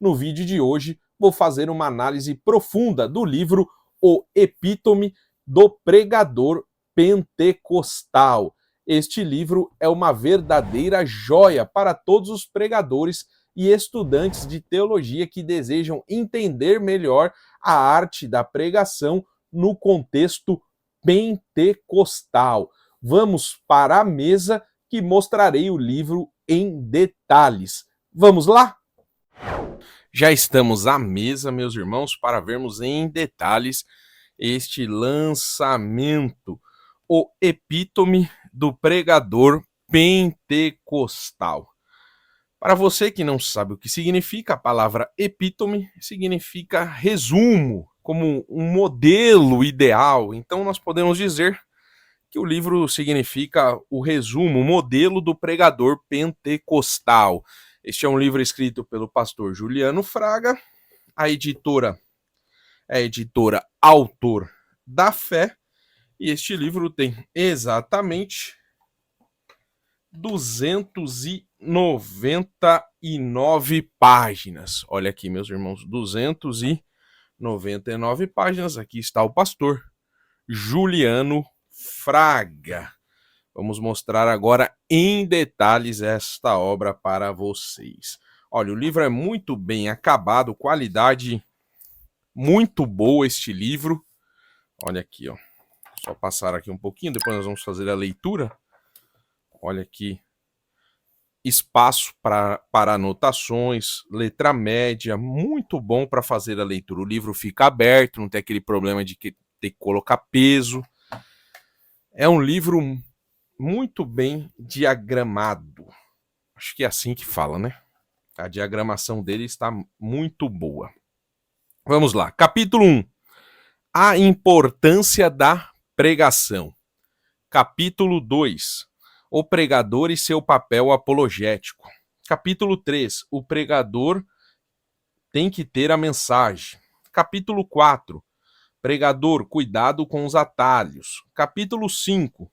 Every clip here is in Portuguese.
No vídeo de hoje, vou fazer uma análise profunda do livro O Epítome do Pregador Pentecostal. Este livro é uma verdadeira joia para todos os pregadores e estudantes de teologia que desejam entender melhor a arte da pregação no contexto pentecostal. Vamos para a mesa que mostrarei o livro em detalhes. Vamos lá? Já estamos à mesa, meus irmãos, para vermos em detalhes este lançamento, o Epítome do Pregador Pentecostal. Para você que não sabe o que significa, a palavra epítome significa resumo, como um modelo ideal. Então nós podemos dizer que o livro significa o resumo, o modelo do pregador pentecostal. Este é um livro escrito pelo pastor Juliano Fraga. A editora é a editora Autor da Fé. E este livro tem exatamente 299 páginas. Olha aqui, meus irmãos, 299 páginas. Aqui está o pastor Juliano Fraga. Vamos mostrar agora em detalhes esta obra para vocês. Olha, o livro é muito bem acabado, qualidade muito boa este livro. Olha aqui, ó. Só passar aqui um pouquinho, depois nós vamos fazer a leitura. Olha aqui. Espaço para anotações, letra média, muito bom para fazer a leitura. O livro fica aberto, não tem aquele problema de ter que colocar peso. É um livro muito bem diagramado. Acho que é assim que fala, né? A diagramação dele está muito boa. Vamos lá. Capítulo 1. A importância da pregação. Capítulo 2. O pregador e seu papel apologético. Capítulo 3. O pregador tem que ter a mensagem. Capítulo 4. Pregador, cuidado com os atalhos. Capítulo 5.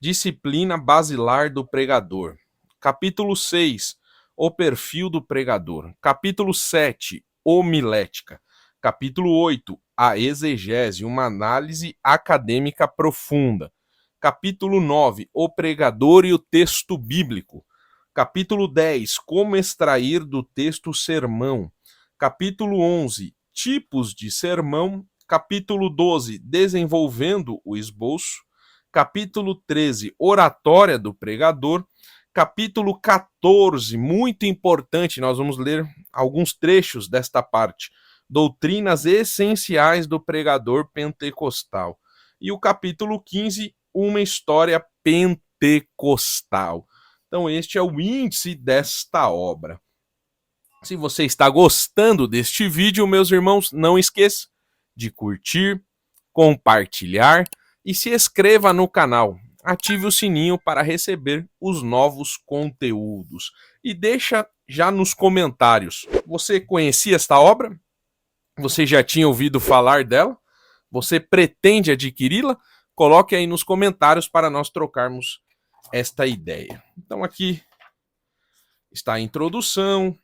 Disciplina basilar do pregador. Capítulo 6. O perfil do pregador. Capítulo 7. Homilética. Capítulo 8. A exegese, uma análise acadêmica profunda. Capítulo 9. O pregador e o texto bíblico. Capítulo 10. Como extrair do texto o sermão. Capítulo 11. Tipos de sermão. Capítulo 12. Desenvolvendo o esboço. Capítulo 13, oratória do pregador. Capítulo 14, muito importante, nós vamos ler alguns trechos desta parte. Doutrinas essenciais do pregador pentecostal. E o capítulo 15, uma história pentecostal. Então este é o índice desta obra. Se você está gostando deste vídeo, meus irmãos, não esqueça de curtir, compartilhar e se inscreva no canal. Ative o sininho para receber os novos conteúdos. E deixa já nos comentários. Você conhecia esta obra? Você já tinha ouvido falar dela? Você pretende adquiri-la? Coloque aí nos comentários para nós trocarmos esta ideia. Então aqui está a introdução.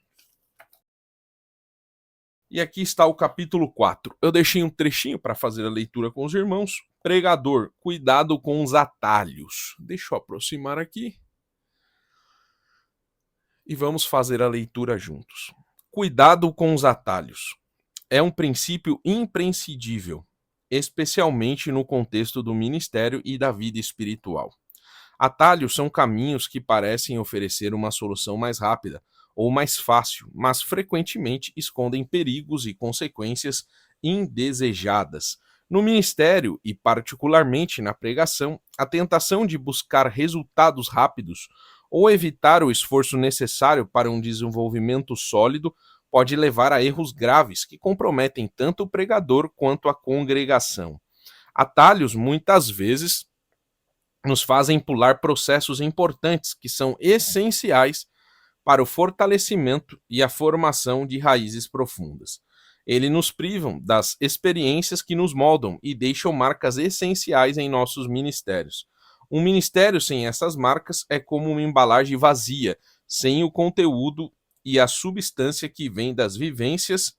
E aqui está o capítulo 4. Eu deixei um trechinho para fazer a leitura com os irmãos. Pregador, cuidado com os atalhos. Deixa eu aproximar aqui. E vamos fazer a leitura juntos. Cuidado com os atalhos. É um princípio imprescindível, especialmente no contexto do ministério e da vida espiritual. Atalhos são caminhos que parecem oferecer uma solução mais rápida ou mais fácil, mas frequentemente escondem perigos e consequências indesejadas. No ministério, e particularmente na pregação, a tentação de buscar resultados rápidos ou evitar o esforço necessário para um desenvolvimento sólido pode levar a erros graves que comprometem tanto o pregador quanto a congregação. Atalhos, muitas vezes, nos fazem pular processos importantes que são essenciais para o fortalecimento e a formação de raízes profundas. Eles nos privam das experiências que nos moldam e deixam marcas essenciais em nossos ministérios. Um ministério sem essas marcas é como uma embalagem vazia, sem o conteúdo e a substância que vem das vivências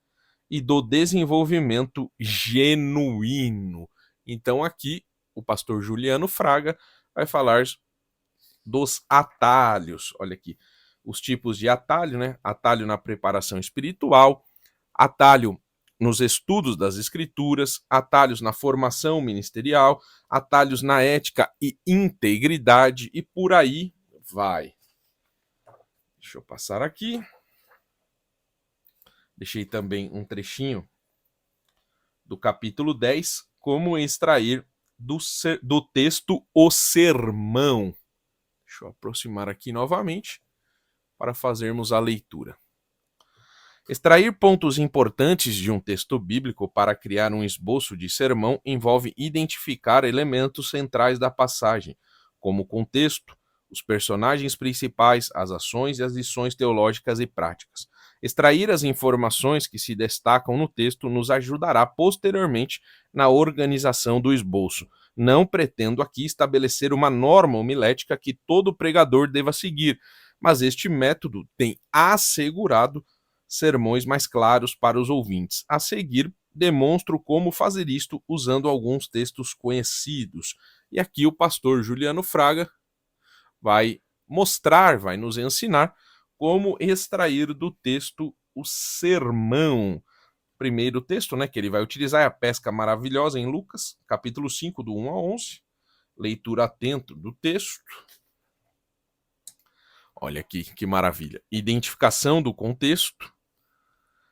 e do desenvolvimento genuíno. Então aqui o pastor Juliano Fraga vai falar dos atalhos. Olha aqui, os tipos de atalho, né? Atalho na preparação espiritual, atalho nos estudos das escrituras, atalhos na formação ministerial, atalhos na ética e integridade, e por aí vai. Deixa eu passar aqui. Deixei também um trechinho do capítulo 10, como extrair do texto o sermão. Deixa eu aproximar aqui novamente para fazermos a leitura. Extrair pontos importantes de um texto bíblico para criar um esboço de sermão envolve identificar elementos centrais da passagem, como o contexto, os personagens principais, as ações e as lições teológicas e práticas. Extrair as informações que se destacam no texto nos ajudará posteriormente na organização do esboço. Não pretendo aqui estabelecer uma norma homilética que todo pregador deva seguir, mas este método tem assegurado sermões mais claros para os ouvintes. A seguir, demonstro como fazer isto usando alguns textos conhecidos. E aqui o pastor Juliano Fraga vai mostrar, vai nos ensinar como extrair do texto o sermão. Primeiro texto, né, que ele vai utilizar é a pesca maravilhosa em Lucas, capítulo 5, do 1 a 11. Leitura atento do texto. Olha aqui, que maravilha. Identificação do contexto,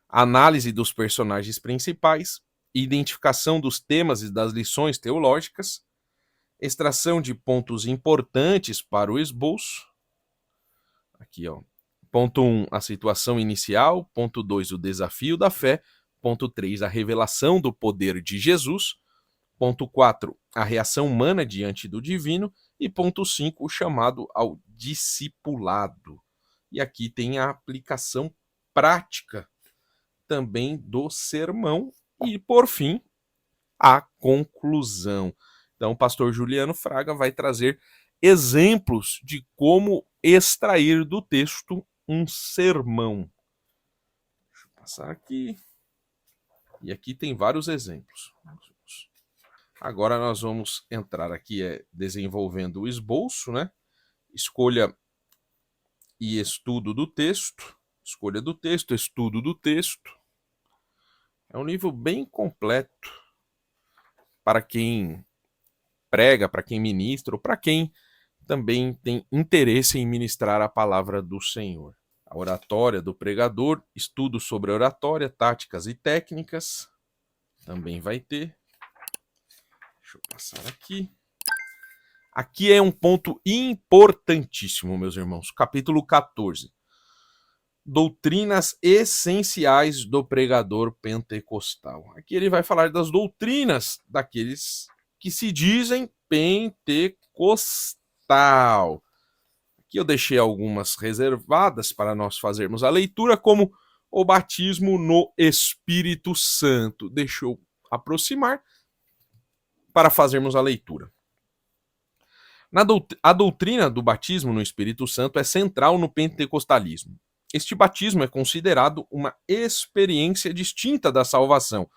análise dos personagens principais, identificação dos temas e das lições teológicas, extração de pontos importantes para o esboço. Aqui, ó. Ponto 1, a situação inicial. Ponto 2, o desafio da fé. Ponto 3, a revelação do poder de Jesus. Ponto 4, a reação humana diante do divino. E ponto 5, o chamado ao discipulado. E aqui tem a aplicação prática também do sermão e, por fim, a conclusão. Então, o pastor Juliano Fraga vai trazer exemplos de como extrair do texto um sermão. Deixa eu passar aqui. E aqui tem vários exemplos. Agora nós vamos entrar aqui desenvolvendo o esboço, né? Escolha e estudo do texto. Escolha do texto, estudo do texto. É um livro bem completo para quem prega, para quem ministra, ou para quem também tem interesse em ministrar a palavra do Senhor. A oratória do pregador, estudo sobre a oratória, táticas e técnicas, também vai ter. Deixa eu passar aqui. Aqui é um ponto importantíssimo, meus irmãos. Capítulo 14. Doutrinas essenciais do pregador pentecostal. Aqui ele vai falar das doutrinas daqueles que se dizem pentecostal. Aqui eu deixei algumas reservadas para nós fazermos a leitura, como o batismo no Espírito Santo. Deixa eu aproximar para fazermos a leitura. A doutrina do batismo no Espírito Santo é central no pentecostalismo. Este batismo é considerado uma experiência distinta da salvação,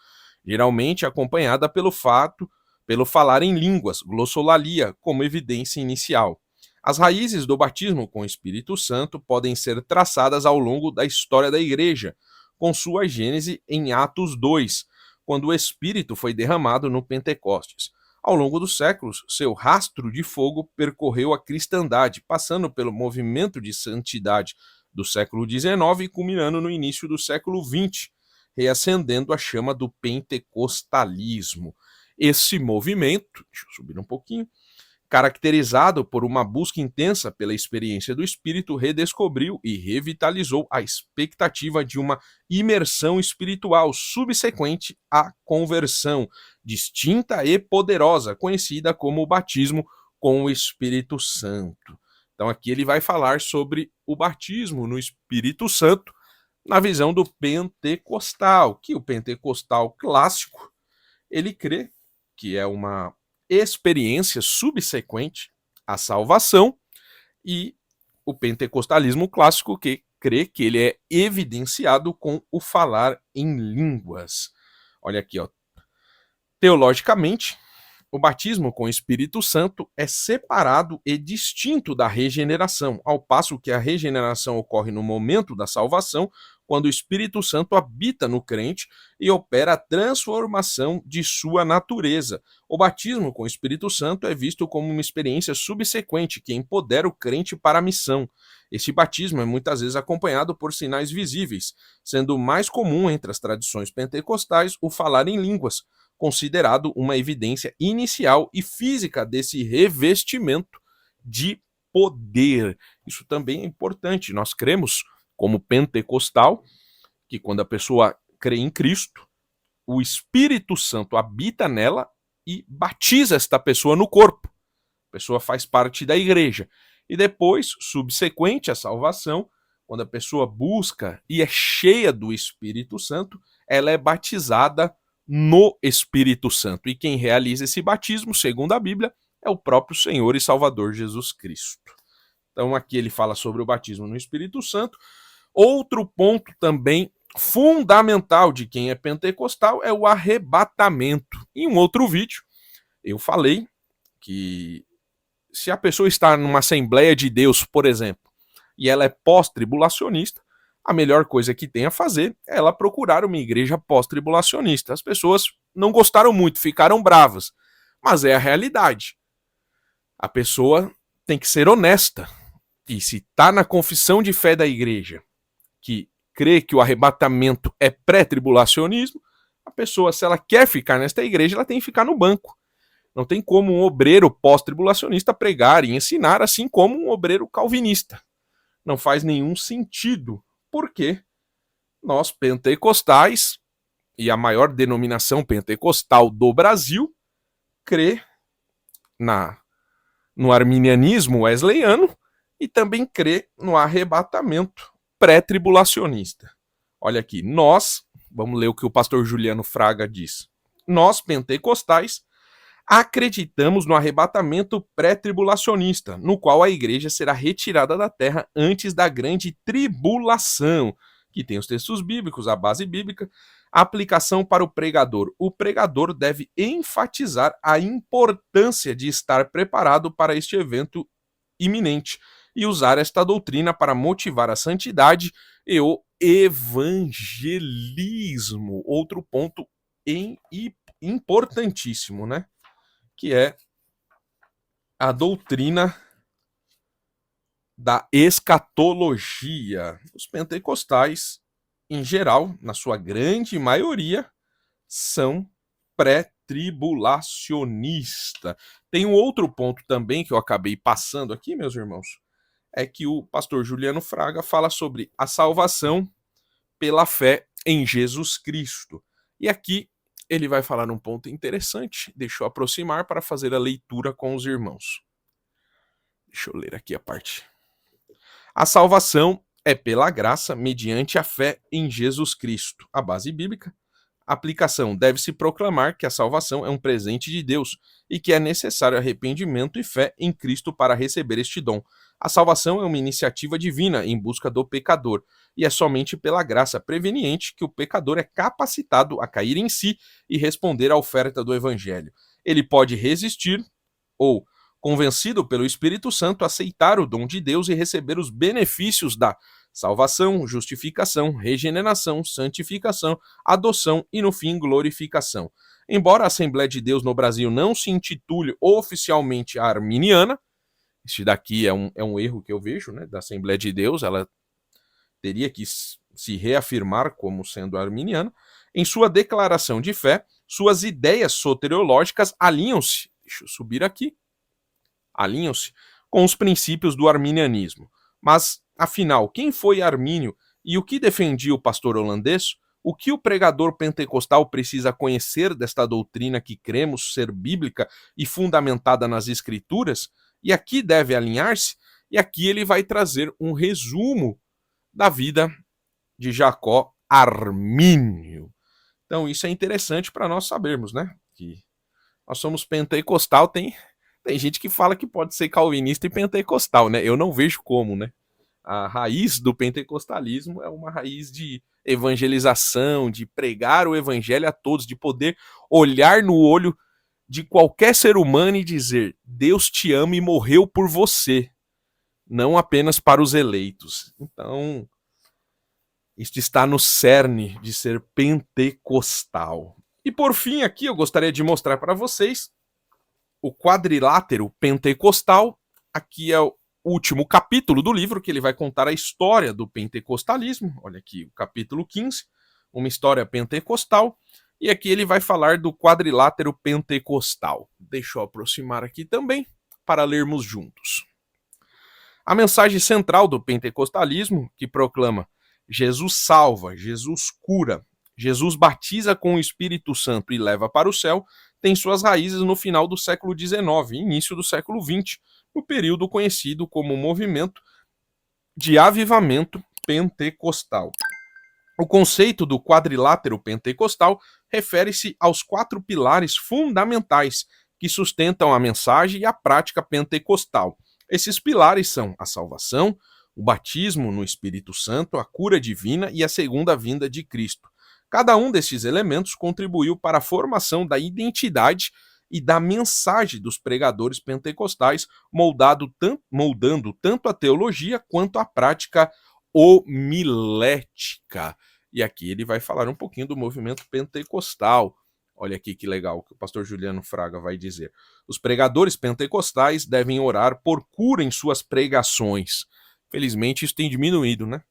geralmente acompanhada pelo falar em línguas, glossolalia, como evidência inicial. As raízes do batismo com o Espírito Santo podem ser traçadas ao longo da história da Igreja, com sua gênese em Atos 2, quando o Espírito foi derramado no Pentecostes. Ao longo dos séculos, seu rastro de fogo percorreu a cristandade, passando pelo movimento de santidade do século XIX e culminando no início do século XX, reacendendo a chama do pentecostalismo. Esse movimento, deixa eu subir um pouquinho, caracterizado por uma busca intensa pela experiência do Espírito, redescobriu e revitalizou a expectativa de uma imersão espiritual subsequente à conversão, distinta e poderosa, conhecida como o batismo com o Espírito Santo. Então aqui ele vai falar sobre o batismo no Espírito Santo na visão do pentecostal, que o pentecostal clássico, ele crê que é uma experiência subsequente à salvação, e o pentecostalismo clássico que crê que ele é evidenciado com o falar em línguas. Olha aqui, ó. Teologicamente, o batismo com o Espírito Santo é separado e distinto da regeneração, ao passo que a regeneração ocorre no momento da salvação, quando o Espírito Santo habita no crente e opera a transformação de sua natureza. O batismo com o Espírito Santo é visto como uma experiência subsequente que empodera o crente para a missão. Esse batismo é muitas vezes acompanhado por sinais visíveis, sendo mais comum entre as tradições pentecostais o falar em línguas, considerado uma evidência inicial e física desse revestimento de poder. Isso também é importante. Nós cremos, como pentecostal, que quando a pessoa crê em Cristo, o Espírito Santo habita nela e batiza esta pessoa no corpo. A pessoa faz parte da igreja. E depois, subsequente à salvação, quando a pessoa busca e é cheia do Espírito Santo, ela é batizada no Espírito Santo. E quem realiza esse batismo, segundo a Bíblia, é o próprio Senhor e Salvador Jesus Cristo. Então aqui ele fala sobre o batismo no Espírito Santo. Outro ponto também fundamental de quem é pentecostal é o arrebatamento. Em um outro vídeo, eu falei que se a pessoa está numa Assembleia de Deus, por exemplo, e ela é pós-tribulacionista, a melhor coisa que tem a fazer é ela procurar uma igreja pós-tribulacionista. As pessoas não gostaram muito, ficaram bravas, mas é a realidade. A pessoa tem que ser honesta. E se está na confissão de fé da igreja, que crê que o arrebatamento é pré-tribulacionismo, a pessoa, se ela quer ficar nesta igreja, ela tem que ficar no banco. Não tem como um obreiro pós-tribulacionista pregar e ensinar, assim como um obreiro calvinista. Não faz nenhum sentido. Porque nós, pentecostais, e a maior denominação pentecostal do Brasil, crê no arminianismo wesleyano e também crê no arrebatamento pré-tribulacionista. Olha aqui, vamos ler o que o pastor Juliano Fraga diz. Nós, pentecostais, acreditamos no arrebatamento pré-tribulacionista, no qual a igreja será retirada da terra antes da grande tribulação, que tem os textos bíblicos, a base bíblica, a aplicação para o pregador. O pregador deve enfatizar a importância de estar preparado para este evento iminente e usar esta doutrina para motivar a santidade e o evangelismo. Outro ponto importantíssimo, né? Que é a doutrina da escatologia. Os pentecostais, em geral, na sua grande maioria, são pré-tribulacionistas. Tem um outro ponto também que eu acabei passando aqui, meus irmãos, é que o pastor Juliano Fraga fala sobre a salvação pela fé em Jesus Cristo. E aqui ele vai falar um ponto interessante. Deixa eu aproximar para fazer a leitura com os irmãos. Deixa eu ler aqui a parte. A salvação é pela graça, mediante a fé em Jesus Cristo. A base bíblica. A aplicação deve-se proclamar que a salvação é um presente de Deus e que é necessário arrependimento e fé em Cristo para receber este dom. A salvação é uma iniciativa divina em busca do pecador, e é somente pela graça preveniente que o pecador é capacitado a cair em si e responder à oferta do Evangelho. Ele pode resistir ou, convencido pelo Espírito Santo, aceitar o dom de Deus e receber os benefícios da salvação, justificação, regeneração, santificação, adoção e, no fim, glorificação. Embora a Assembleia de Deus no Brasil não se intitule oficialmente arminiana, este daqui é um erro que eu vejo, né, da Assembleia de Deus, ela teria que se reafirmar como sendo arminiana. Em sua declaração de fé, suas ideias soteriológicas alinham-se, deixa eu subir aqui, alinham-se com os princípios do arminianismo. Mas, afinal, quem foi Armínio e o que defendia o pastor holandês? O que o pregador pentecostal precisa conhecer desta doutrina que cremos ser bíblica e fundamentada nas Escrituras? E aqui deve alinhar-se, e aqui ele vai trazer um resumo da vida de Jacó Armínio. Então isso é interessante para nós sabermos, né? Que nós somos pentecostal, tem gente que fala que pode ser calvinista e pentecostal, né? Eu não vejo como, né? A raiz do pentecostalismo é uma raiz de evangelização, de pregar o evangelho a todos, de poder olhar no olho de qualquer ser humano e dizer: Deus te ama e morreu por você, não apenas para os eleitos. Então, isto está no cerne de ser pentecostal. E por fim, aqui eu gostaria de mostrar para vocês o quadrilátero pentecostal. Aqui é o último capítulo do livro, que ele vai contar a história do pentecostalismo. Olha aqui, o capítulo 15, uma história pentecostal. E aqui ele vai falar do quadrilátero pentecostal. Deixa eu aproximar aqui também para lermos juntos. A mensagem central do pentecostalismo, que proclama Jesus salva, Jesus cura, Jesus batiza com o Espírito Santo e leva para o céu, tem suas raízes no final do século XIX e início do século XX, no período conhecido como movimento de avivamento pentecostal. O conceito do quadrilátero pentecostal refere-se aos 4 pilares fundamentais que sustentam a mensagem e a prática pentecostal. Esses pilares são a salvação, o batismo no Espírito Santo, a cura divina e a segunda vinda de Cristo. Cada um destes elementos contribuiu para a formação da identidade e da mensagem dos pregadores pentecostais, moldando tanto a teologia quanto a prática homilética. E aqui ele vai falar um pouquinho do movimento pentecostal. Olha aqui que legal o que o pastor Juliano Fraga vai dizer. Os pregadores pentecostais devem orar por cura em suas pregações. Felizmente isso tem diminuído, né?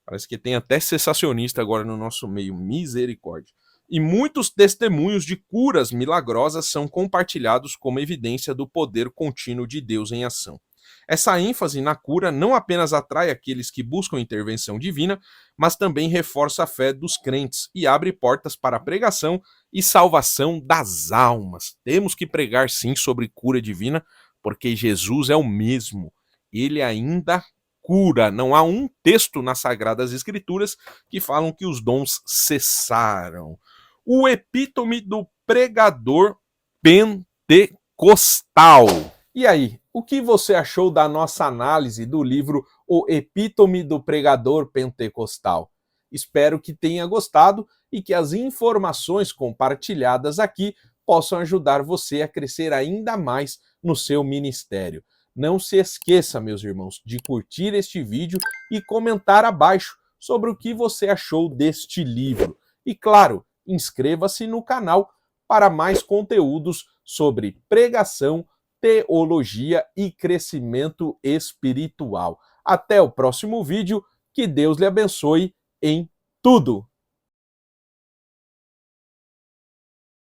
Parece que tem até cessacionista agora no nosso meio. Misericórdia. E muitos testemunhos de curas milagrosas são compartilhados como evidência do poder contínuo de Deus em ação. Essa ênfase na cura não apenas atrai aqueles que buscam intervenção divina, mas também reforça a fé dos crentes e abre portas para a pregação e salvação das almas. Temos que pregar sim sobre cura divina, porque Jesus é o mesmo. Ele ainda cura. Não há um texto nas Sagradas Escrituras que falam que os dons cessaram. O epítome do pregador pentecostal. E aí, o que você achou da nossa análise do livro O Epítome do Pregador Pentecostal? Espero que tenha gostado e que as informações compartilhadas aqui possam ajudar você a crescer ainda mais no seu ministério. Não se esqueça, meus irmãos, de curtir este vídeo e comentar abaixo sobre o que você achou deste livro. E claro, inscreva-se no canal para mais conteúdos sobre pregação, teologia e crescimento espiritual. Até o próximo vídeo, que Deus lhe abençoe em tudo!